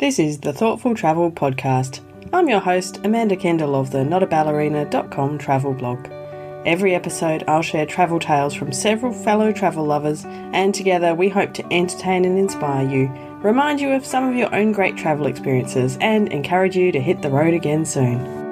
This is the Thoughtful Travel Podcast. I'm your host, Amanda Kendall of the notaballerina.com travel blog. Every episode I'll share travel tales from several fellow travel lovers, and together we hope to entertain and inspire you, remind you of some of your own great travel experiences, and encourage you to hit the road again soon.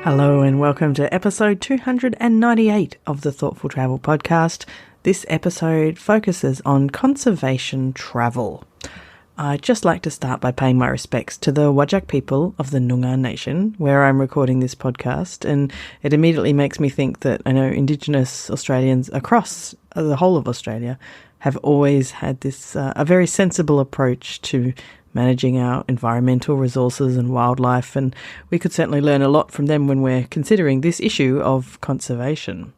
Hello and welcome to episode 298 of the Thoughtful Travel Podcast. This episode focuses on conservation travel. I'd just like to start by paying my respects to the Whadjuk people of the Noongar Nation, where I'm recording this podcast, and it immediately makes me think that I know Indigenous Australians across the whole of Australia have always had this a very sensible approach to managing our environmental resources and wildlife, and we could certainly learn a lot from them when we're considering this issue of conservation.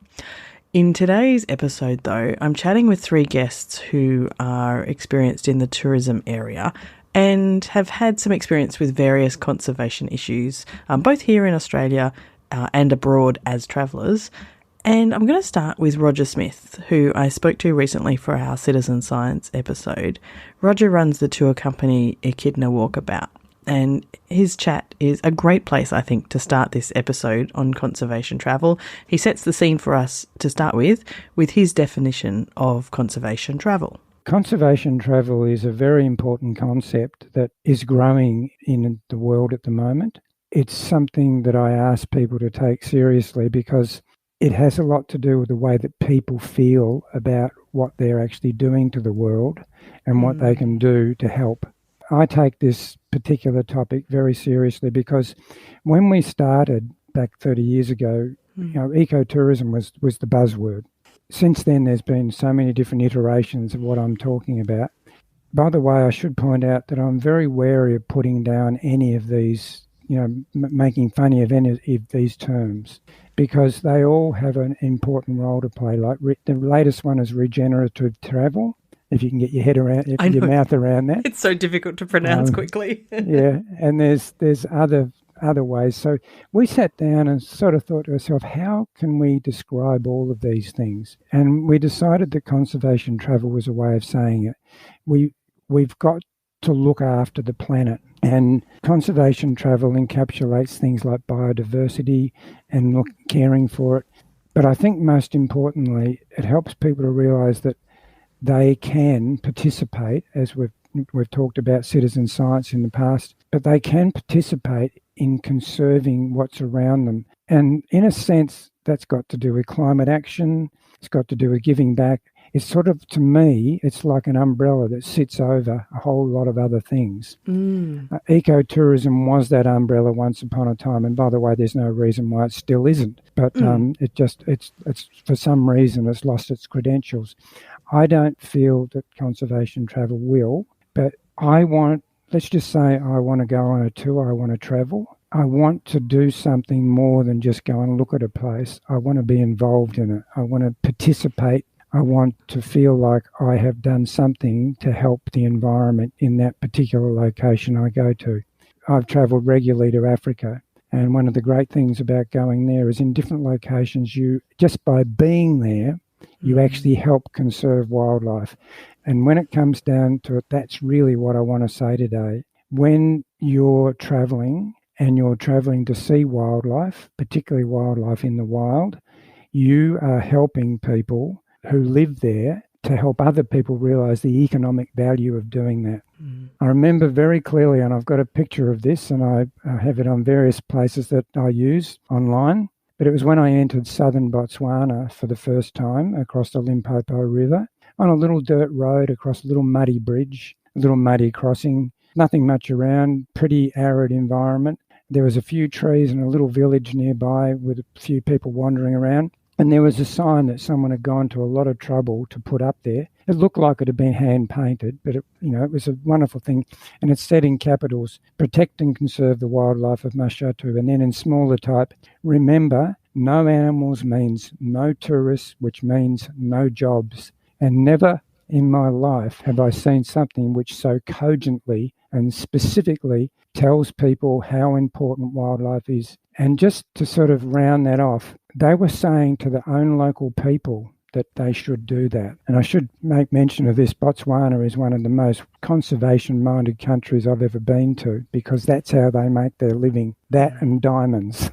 In today's episode, though, I'm chatting with three guests who are experienced in the tourism area and have had some experience with various conservation issues, both here in Australia and abroad as travellers. And I'm going to start with Roger Smith, who I spoke to recently for our Citizen Science episode. Roger runs the tour company Echidna Walkabout, and his chat is a great place, I think, to start this episode on conservation travel. He sets the scene for us to start with his definition of conservation travel. Conservation travel is a very important concept that is growing in the world at the moment. It's something that I ask people to take seriously because it has a lot to do with the way that people feel about what they're actually doing to the world and what they can do to help. I take this particular topic very seriously because when we started back 30 years ago, ecotourism was the buzzword. Since then, there's been so many different iterations of what I'm talking about. By the way, I should point out that I'm very wary of putting down any of these, making funny of any of these terms, because they all have an important role to play. Like the latest one is regenerative travel, if you can get your head around, your mouth around that. It's so difficult to pronounce quickly. Yeah, and there's other ways. So we sat down and sort of thought to ourselves, how can we describe all of these things? And we decided that conservation travel was a way of saying it. We've got to look after the planet. And conservation travel encapsulates things like biodiversity and caring for it. But I think most importantly, it helps people to realise that they can participate, as we've talked about citizen science in the past, but they can participate in conserving what's around them. And in a sense, that's got to do with climate action. It's got to do with giving back. It's sort of, to me, it's like an umbrella that sits over a whole lot of other things. Ecotourism was that umbrella once upon a time, and by the way, there's no reason why it still isn't. But it's for some reason it's lost its credentials. I don't feel that conservation travel will, but let's just say I want to go on a tour, I want to travel. I want to do something more than just go and look at a place. I want to be involved in it. I want to participate. I want to feel like I have done something to help the environment in that particular location I go to. I've travelled regularly to Africa, and one of the great things about going there is in different locations, you just by being there, you actually help conserve wildlife. And when it comes down to it, that's really what I want to say today. When you're travelling and you're travelling to see wildlife, particularly wildlife in the wild, you are helping people who live there to help other people realise the economic value of doing that. I remember very clearly, and I've got a picture of this, and I have it on various places that I use online, but it was when I entered southern Botswana for the first time across the Limpopo River on a little dirt road across a little muddy bridge, a little muddy crossing, nothing much around, pretty arid environment. There was a few trees and a little village nearby with a few people wandering around. And there was a sign that someone had gone to a lot of trouble to put up there. It looked like it had been hand-painted, but it was a wonderful thing. And it said in capitals, "Protect and conserve the wildlife of Mashatu." And then in smaller type, "Remember, no animals means no tourists, which means no jobs." And never in my life have I seen something which so cogently and specifically tells people how important wildlife is. And just to sort of round that off, they were saying to their own local people that they should do that. And I should make mention of this. Botswana is one of the most conservation-minded countries I've ever been to, because that's how they make their living. That and diamonds.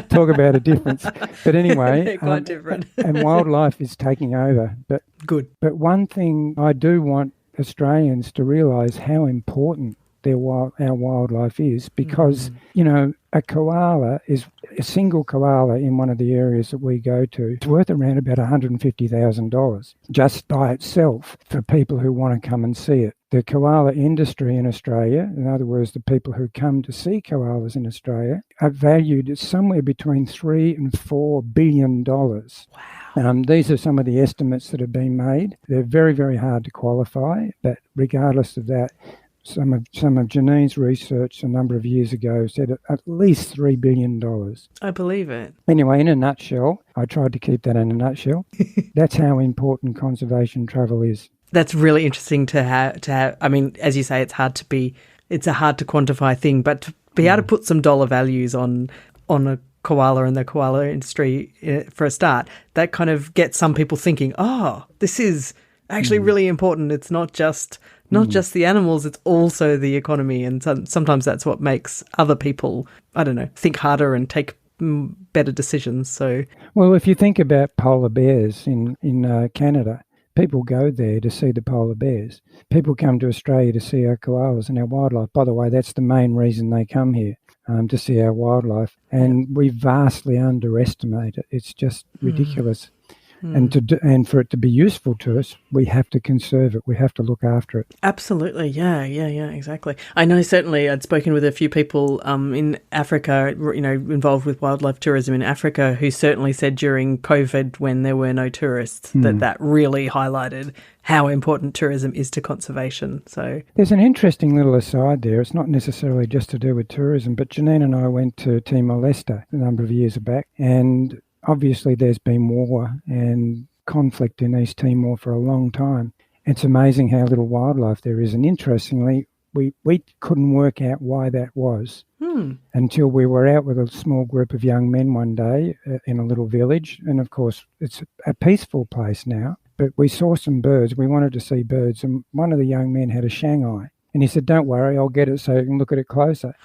Talk about a difference. But anyway, quite different. And wildlife is taking over. But good. But one thing I do want Australians to realise how important our wildlife is, because a single koala in one of the areas that we go to, it's worth around about $150,000 just by itself for people who want to come and see it. The koala industry in Australia, in other words, the people who come to see koalas in Australia, are valued at somewhere between $3 and $4 billion. Wow. These are some of the estimates that have been made. They're very, very hard to qualify, but regardless of that, some of Janine's research a number of years ago said at least $3 billion. I believe it. Anyway, in a nutshell, I tried to keep that in a nutshell. That's how important conservation travel is. That's really interesting to have. I mean, as you say, it's a hard to quantify thing, but to be able to put some dollar values on a koala and the koala industry for a start, that kind of gets some people thinking, oh, this is actually really important. It's not just the animals, it's also the economy. And sometimes that's what makes other people, I don't know, think harder and take better decisions. So, well, if you think about polar bears in Canada, people go there to see the polar bears. People come to Australia to see our koalas and our wildlife. By the way, that's the main reason they come here, to see our wildlife. And we vastly underestimate it. It's just ridiculous. And for it to be useful to us, we have to conserve it. We have to look after it. Absolutely. Yeah, exactly. I know certainly I'd spoken with a few people in Africa, involved with wildlife tourism in Africa, who certainly said during COVID, when there were no tourists, that really highlighted how important tourism is to conservation. So there's an interesting little aside there. It's not necessarily just to do with tourism, but Janine and I went to Timor-Leste a number of years back, and obviously there's been war and conflict in East Timor for a long time. It's amazing how little wildlife there is. And interestingly, we couldn't work out why that was until we were out with a small group of young men one day in a little village. And of course, it's a peaceful place now, but we saw some birds. We wanted to see birds. And one of the young men had a Shanghai. And he said, "Don't worry, I'll get it so you can look at it closer,"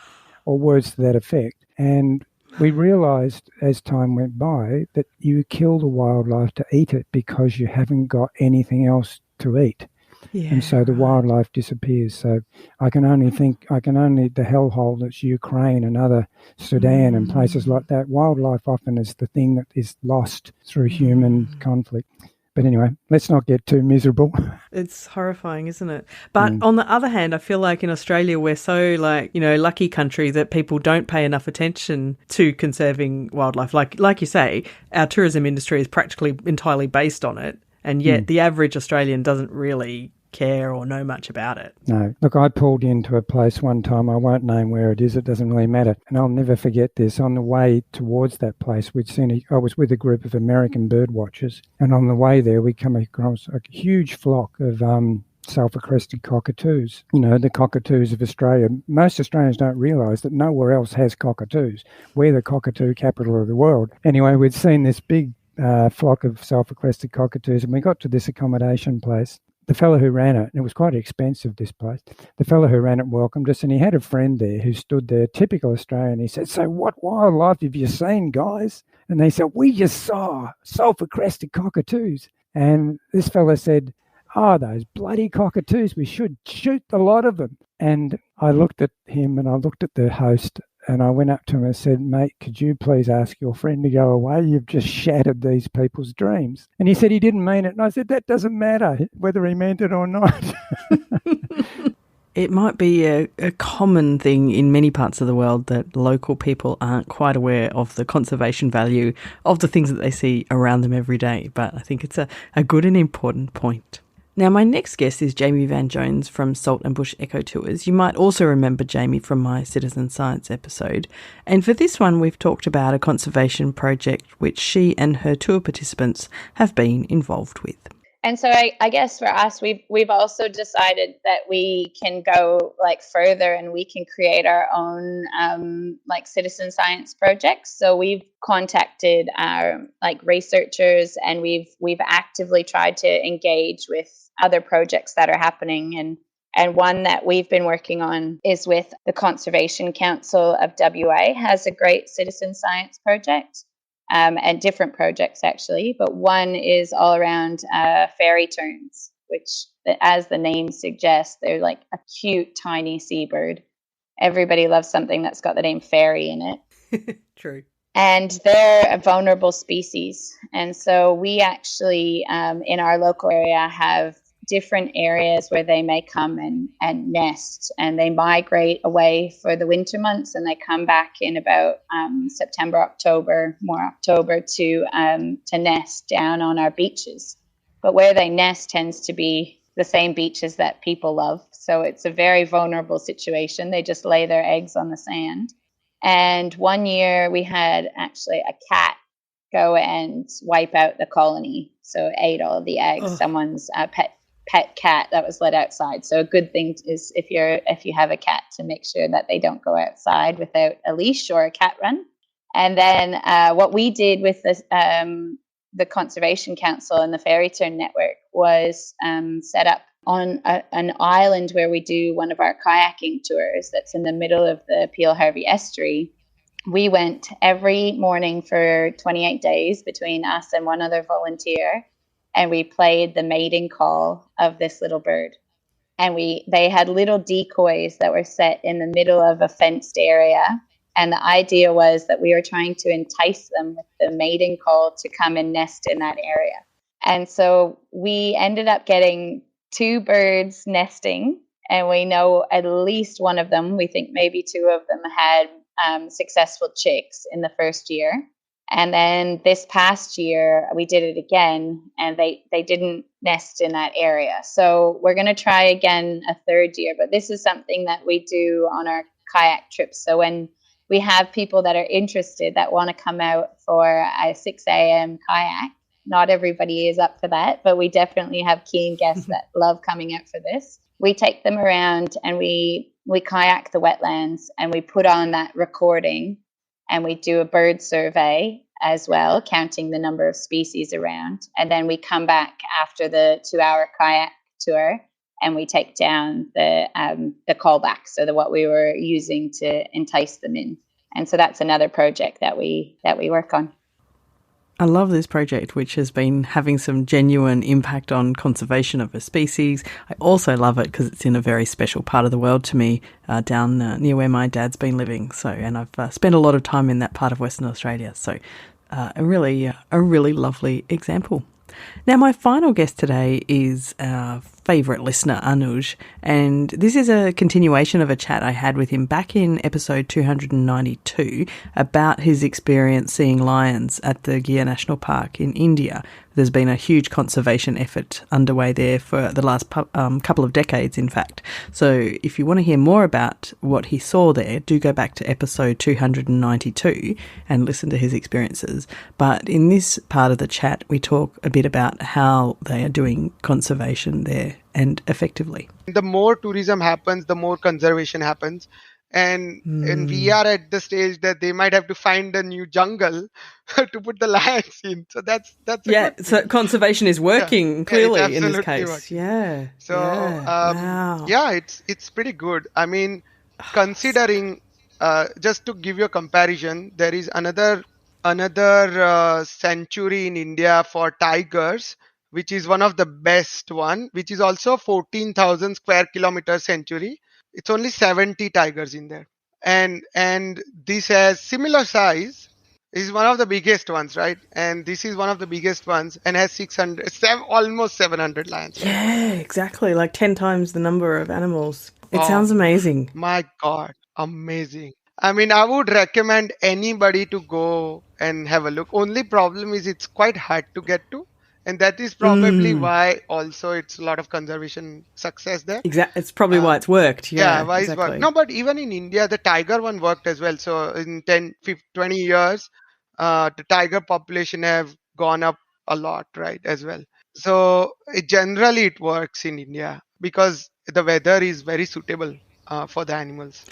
or words to that effect. And we realised as time went by that you kill the wildlife to eat it because you haven't got anything else to eat. Yeah, and so the wildlife disappears. So I can only the hellhole that's Ukraine and other Sudan and places like that. Wildlife often is the thing that is lost through human conflict. But anyway, let's not get too miserable. It's horrifying, isn't it? But on the other hand, I feel like in Australia, we're so lucky country that people don't pay enough attention to conserving wildlife. Like you say, our tourism industry is practically entirely based on it. And yet the average Australian doesn't really care or know much about it. No. Look, I pulled into a place one time. I won't name where it is. It doesn't really matter. And I'll never forget this. On the way towards that place, I was with a group of American bird watchers. And on the way there, we come across a huge flock of sulphur-crested cockatoos. The cockatoos of Australia. Most Australians don't realise that nowhere else has cockatoos. We're the cockatoo capital of the world. Anyway, we'd seen this big flock of sulphur-crested cockatoos, and we got to this accommodation place. The fellow who ran it, and it was quite expensive, this place, the fellow who ran it welcomed us, and he had a friend there who stood there, typical Australian. He said, "So what wildlife have you seen, guys?" And they said, "We just saw sulphur-crested cockatoos." And this fellow said, "Oh, those bloody cockatoos, we should shoot the lot of them." And I looked at him and I looked at the host, and I went up to him and said, "Mate, could you please ask your friend to go away? You've just shattered these people's dreams." And he said he didn't mean it. And I said, "That doesn't matter whether he meant it or not." It might be a common thing in many parts of the world that local people aren't quite aware of the conservation value of the things that they see around them every day. But I think it's a good and important point. Now, my next guest is Jamie Van Jones from Salt and Bush Eco Tours. You might also remember Jamie from my Citizen Science episode. And for this one, we've talked about a conservation project which she and her tour participants have been involved with. And so I guess for us, we've also decided that we can go like further and we can create our own like citizen science projects. So we've contacted our like researchers, and we've actively tried to engage with other projects that are happening. And one that we've been working on is with the Conservation Council of WA, has a great citizen science project. And different projects actually, but one is all around fairy terns, which, as the name suggests, they're like a cute tiny seabird. Everybody loves something that's got the name fairy in it. True. And they're a vulnerable species. And so we actually, in our local area, have different areas where they may come and nest, and they migrate away for the winter months, and they come back in about September, October, more October, to nest down on our beaches. But where they nest tends to be the same beaches that people love. So it's a very vulnerable situation. They just lay their eggs on the sand. And one year we had actually a cat go and wipe out the colony. So ate all of the eggs. Someone's pet cat that was let outside. So a good thing is if you have a cat, to make sure that they don't go outside without a leash or a cat run. And then what we did with the Conservation Council and the Fairy Tern Network was set up on an island where we do one of our kayaking tours that's in the middle of the Peel Harvey Estuary. We went every morning for 28 days between us and one other volunteer, and we played the mating call of this little bird. And they had little decoys that were set in the middle of a fenced area. And the idea was that we were trying to entice them with the mating call to come and nest in that area. And so we ended up getting 2 birds nesting, and we know at least one of them, we think maybe 2 of them, had successful chicks in the first year. And then this past year, we did it again, and they didn't nest in that area. So we're going to try again a 3rd year, but this is something that we do on our kayak trips. So when we have people that are interested that want to come out for a 6 a.m. kayak, not everybody is up for that, but we definitely have keen guests that love coming out for this. We take them around and we kayak the wetlands, and we put on that recording, and we do a bird survey as well, counting the number of species around. And then we come back after the 2-hour kayak tour, and we take down the callback, so what we were using to entice them in. And so that's another project that we work on. I love this project, which has been having some genuine impact on conservation of a species. I also love it because it's in a very special part of the world to me, down near where my dad's been living. So, and I've spent a lot of time in that part of Western Australia. So, a really lovely example. Now, my final guest today is our favourite listener, Anuj, and this is a continuation of a chat I had with him back in episode 292 about his experience seeing lions at the Gir National Park in India. There's been a huge conservation effort underway there for the last couple of decades, in fact. So if you want to hear more about what he saw there, do go back to episode 292 and listen to his experiences. But in this part of the chat, we talk a bit about how they are doing conservation there and effectively. The more tourism happens, the more conservation happens. And we are at the stage that they might have to find a new jungle to put the lions in. So that's so conservation is working clearly in this case. Working. Yeah. So wow. It's pretty good. I mean, considering just to give you a comparison, there is another sanctuary in India for tigers, which is one of the best one, which is also 14,000 square kilometer sanctuary. It's only 70 tigers in there. And this has similar size. This is one of the biggest ones, right? And this is one of the biggest ones and has almost 700 lions. Yeah, exactly. Like 10 times the number of animals. It sounds amazing. My God, amazing. I mean, I would recommend anybody to go and have a look. Only problem is it's quite hard to get to. And that is probably why also it's a lot of conservation success there. Exactly. It's probably why it's worked. Yeah, why it's worked. No, but even in India, the tiger one worked as well. So in 10, 15, 20 years, the tiger population have gone up a lot, right, as well. So generally it works in India because the weather is very suitable for the animals.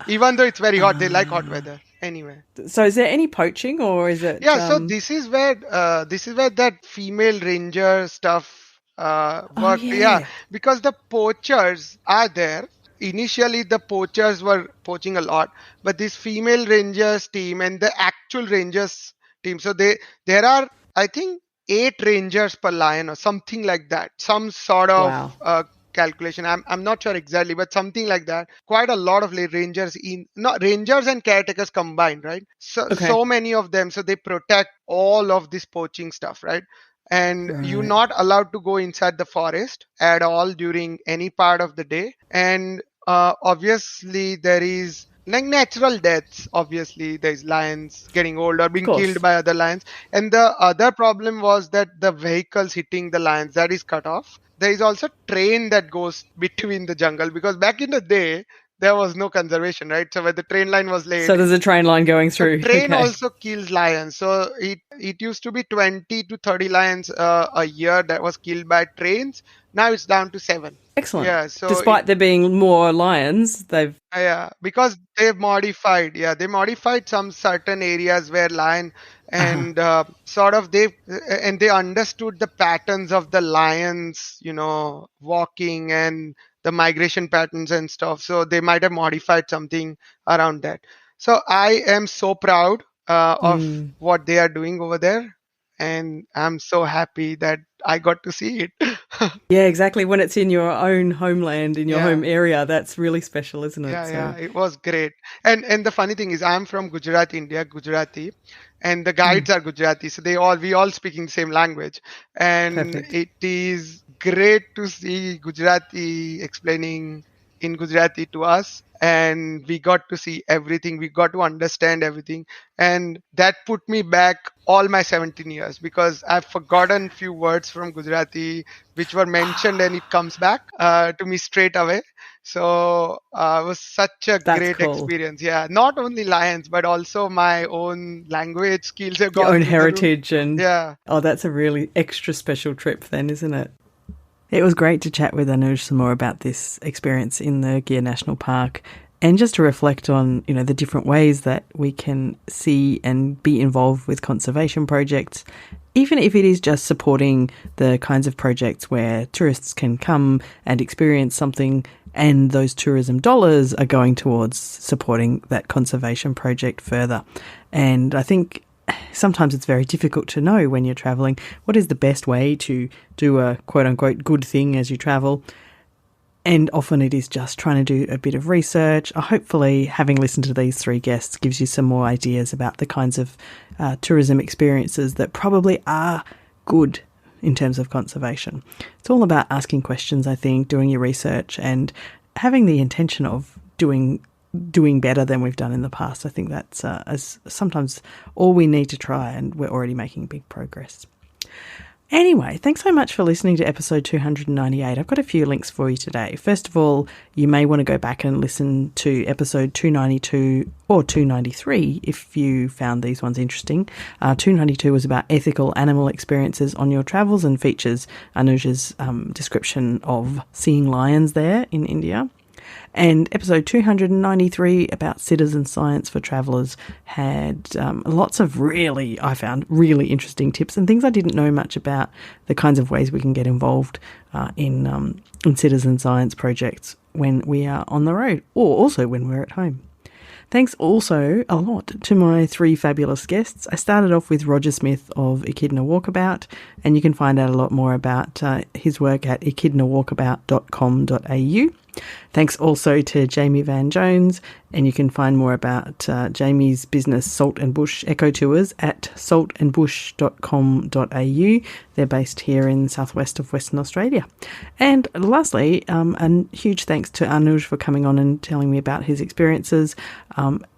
Even though it's very hot, they like hot weather anyway. So is there any poaching, or is it? Yeah, so this is where that female ranger stuff Oh worked. Yeah, yeah, because the poachers are there. Initially, the poachers were poaching a lot, but this female rangers team and the actual rangers team. So there are, I think, 8 rangers per lion or something like that. Some sort of wow. calculation. I'm not sure exactly, but something like that. Quite a lot of rangers in, not rangers and caretakers combined, right? Okay, So many of them, so they protect all of this poaching stuff, right? And you're right. not allowed to go inside the forest at all during any part of the day. And obviously there is like natural deaths. Obviously there's lions getting old or Of being killed course. by other lions. And the other problem was that the vehicles hitting the lions, that is cut off. There is also train that goes between the jungle, because back in the day there was no conservation, right? So when the train line was So laid, there's a train line going so through. train Okay, also kills lions. So it used to be 20 to 30 lions a year that was killed by trains. Now it's down to 7. excellent. Yeah, so Despite there being more lions, they've yeah, because they modified some certain areas where lion, uh and sort of they understood the patterns of the lions, walking and the migration patterns and stuff. So they might have modified something around that. So I am so proud of mm. what they are doing over there, and I'm so happy that I got to see it. Yeah, exactly. When it's in your own homeland, in your Yeah. home area, that's really special, isn't it? Yeah, So yeah, it was great. And the funny thing is, I'm from Gujarat, India, Gujarati, and the mm, guides are Gujarati, so we all speaking same language, and perfect. it is great to see Gujarati explaining in Gujarati to us, and we got to see everything, we got to understand everything, and that put me back all my 17 years, because I've forgotten few words from Gujarati which were mentioned, and it comes back to me straight away. So it was such a That's great cool. experience. Yeah, not only lions, but also my own language skills have Your gone own through the roof. heritage and Yeah. oh, that's a really extra special trip then, isn't it? It was great to chat with Anuj some more about this experience in the Gir National Park and just to reflect on, the different ways that we can see and be involved with conservation projects, even if it is just supporting the kinds of projects where tourists can come and experience something and those tourism dollars are going towards supporting that conservation project further. And I think sometimes it's very difficult to know when you're traveling what is the best way to do a quote-unquote good thing as you travel. And often it is just trying to do a bit of research. Hopefully, having listened to these 3 guests gives you some more ideas about the kinds of tourism experiences that probably are good in terms of conservation. It's all about asking questions, I think, doing your research and having the intention of doing better than we've done in the past. I think that's sometimes all we need to try, and we're already making big progress. Anyway, thanks so much for listening to episode 298. I've got a few links for you today. First of all, you may want to go back and listen to episode 292 or 293 if you found these ones interesting. 292 was about ethical animal experiences on your travels and features Anuj's description of seeing lions there in India. And episode 293 about citizen science for travellers had lots of I found really interesting tips and things I didn't know much about, the kinds of ways we can get involved in citizen science projects when we are on the road or also when we're at home. Thanks also a lot to my 3 fabulous guests. I started off with Roger Smith of Echidna Walkabout, and you can find out a lot more about his work at echidnawalkabout.com.au. Thanks also to Jamie Van Jones, and you can find more about Jamie's business Salt and Bush Eco Tours at saltandbush.com.au. They're based here in southwest of Western Australia. And lastly, a huge thanks to Anuj for coming on and telling me about his experiences.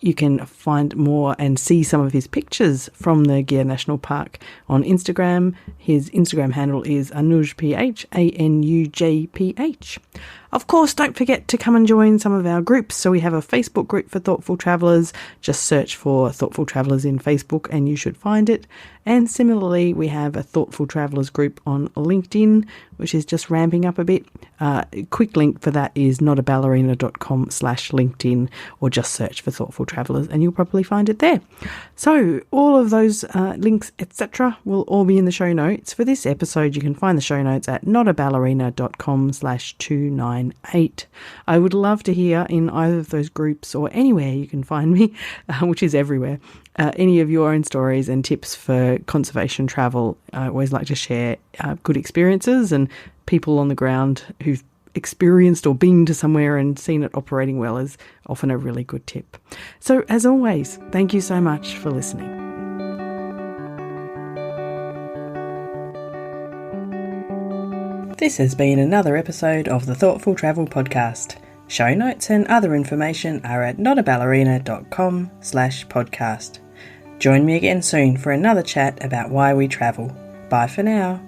You can find more and see some of his pictures from the Gir National Park on Instagram. His Instagram handle is AnujPH, ANUJPH. Of course, don't forget to come and join some of our groups. So we have a Facebook group for Thoughtful Travellers. Just search for Thoughtful Travellers in Facebook and you should find it. And similarly, we have a Thoughtful Travellers group on LinkedIn, which is just ramping up a bit. Quick link for that is notaballerina.com/LinkedIn, or just search for Thoughtful Travellers and you'll probably find it there. So all of those links, etc., will all be in the show notes. For this episode, you can find the show notes at notaballerina.com/298. I would love to hear in either of those groups or anywhere you can find me, which is everywhere, any of your own stories and tips for conservation travel. I always like to share good experiences, and people on the ground who've experienced or been to somewhere and seen it operating well is often a really good tip. So as always, thank you so much for listening. This has been another episode of the Thoughtful Travel Podcast. Show notes and other information are at notaballerina.com/podcast. Join me again soon for another chat about why we travel. Bye for now.